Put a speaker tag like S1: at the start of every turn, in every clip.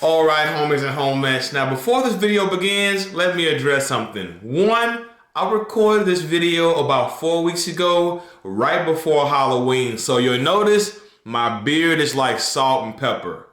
S1: All right, homies and homies. Now, before this video begins, let me address something. One, I recorded this video about 4 weeks ago, right before Halloween. So you'll notice my beard is like salt and pepper.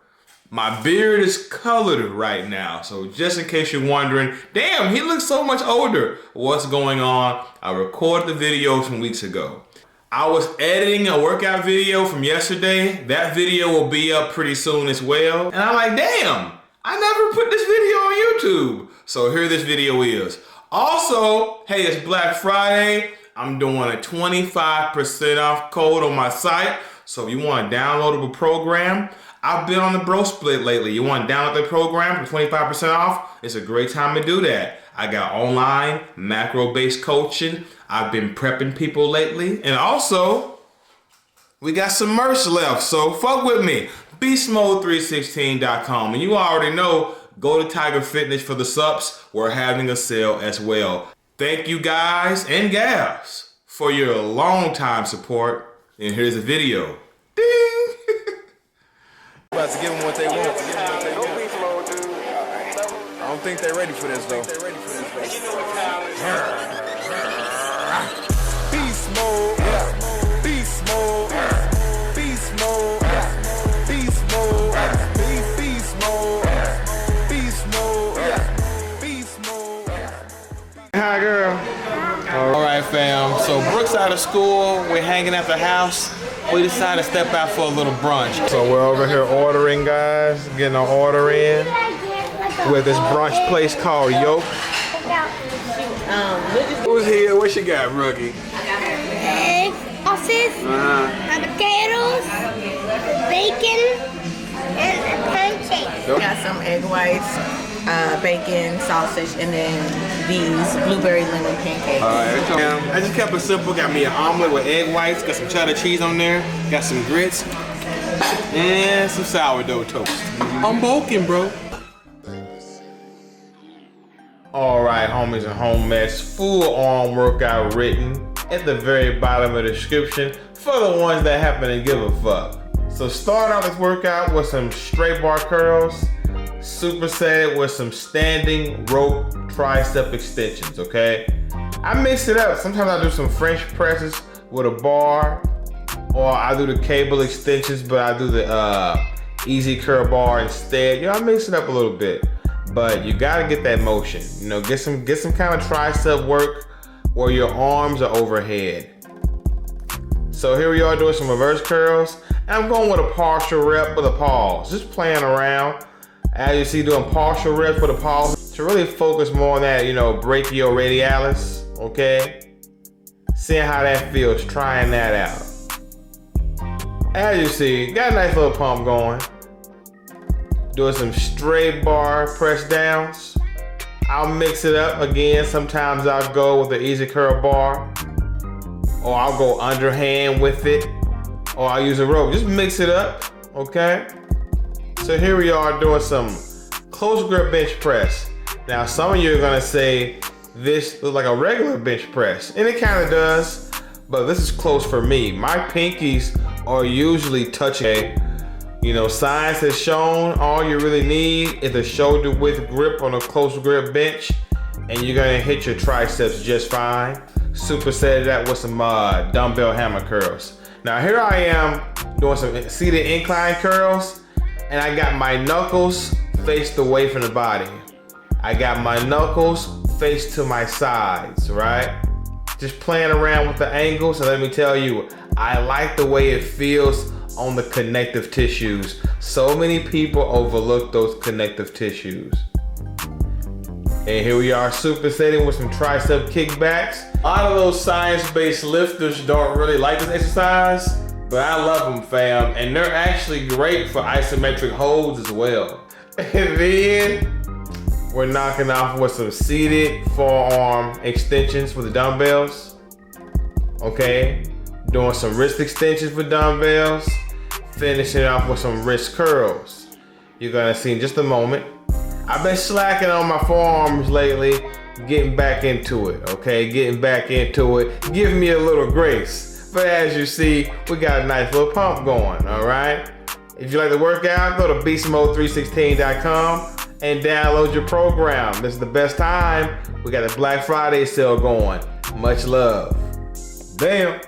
S1: My beard is colored right now. So just in case you're wondering, damn, he looks so much older. What's going on? I recorded the video some weeks ago. I was editing a workout video from yesterday. That video will be up pretty soon as well. And I'm like, damn, I never put this video on YouTube. So here this video is. Also, hey, it's Black Friday. I'm doing a 25% off code on my site. So if you want a downloadable program, I've been on the bro split lately. You want to download the program for 25% off? It's a great time to do that. I got online macro-based coaching. I've been prepping people lately. And also, we got some merch left. So fuck with me. Beastmode316.com. And you already know, go to Tiger Fitness for the subs. We're having a sale as well. Thank you guys and gals for your long time support. And here's a video. Ding!
S2: About to give them what they want. I don't think they're ready for this though. Beast mode, beast mode, beast mode, beast mode, beast mode, beast mode, beast mode.
S1: Hi, girl. All right, fam. So Brooke's out of school. We're hanging at the house. We decided to step out for a little brunch.
S2: So we're over here ordering, guys, getting our order in. We're at this brunch place called Yolk. Who's here? What you got, Rookie?
S3: Eggs, sauces, potatoes, bacon, and pancakes.
S4: Got some egg whites, bacon, sausage, and then these blueberry lemon pancakes.
S1: I just kept it simple. Got me an omelet with egg whites, got some cheddar cheese on there, got some grits, and some sourdough toast. I'm bulking, bro. All right, homies and homies, full arm workout written at the very bottom of the description for the ones that happen to give a fuck. So start out this workout with some straight bar curls, superset it with some standing rope tricep extensions, okay? I mix it up. Sometimes I do some French presses with a bar, or I do the cable extensions, but I do the easy curl bar instead. I mix it up a little bit. But you gotta get that motion. Get some kind of tricep work where your arms are overhead. So here we are doing some reverse curls. And I'm going with a partial rep with a pause. Just playing around. As you see, doing partial reps with a pause to really focus more on that, brachioradialis, okay? Seeing how that feels, trying that out. As you see, got a nice little pump going. Doing some straight bar press downs. I'll mix it up again. Sometimes I'll go with the easy curl bar, or I'll go underhand with it, or I'll use a rope. Just mix it up, okay? So here we are doing some close grip bench press. Now some of you are gonna say this looks like a regular bench press, and it kind of does, but this is close for me. My pinkies are usually touching. Science has shown all you really need is a shoulder width grip on a close grip bench, and you're gonna hit your triceps just fine. Superset that with some dumbbell hammer curls. Now here I am doing some seated incline curls, and I got my knuckles faced away from the body. I got my knuckles faced to my sides, right? Just playing around with the angles, and let me tell you, I like the way it feels on the connective tissues. So many people overlook those connective tissues. And here we are supersetting with some tricep kickbacks. A lot of those science-based lifters don't really like this exercise, but I love them, fam. And they're actually great for isometric holds as well. And then we're knocking off with some seated forearm extensions with the dumbbells. Okay, doing some wrist extensions with dumbbells. Finishing off with some wrist curls. You're gonna see in just a moment. I've been slacking on my forearms lately, getting back into it, okay? Getting back into it, giving me a little grace. But as you see, we got a nice little pump going, all right? If you like the workout, go to beastmode316.com and download your program. This is the best time. We got a Black Friday sale going. Much love. Damn.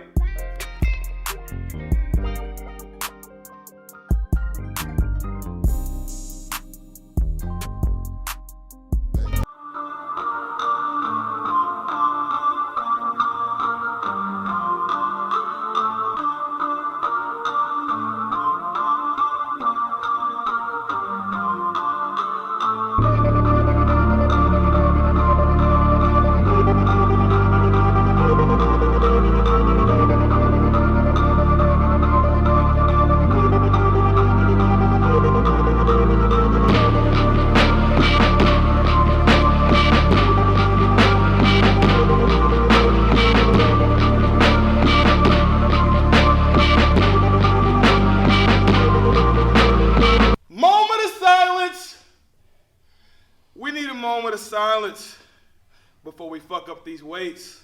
S2: We need a moment of silence before we fuck up these weights.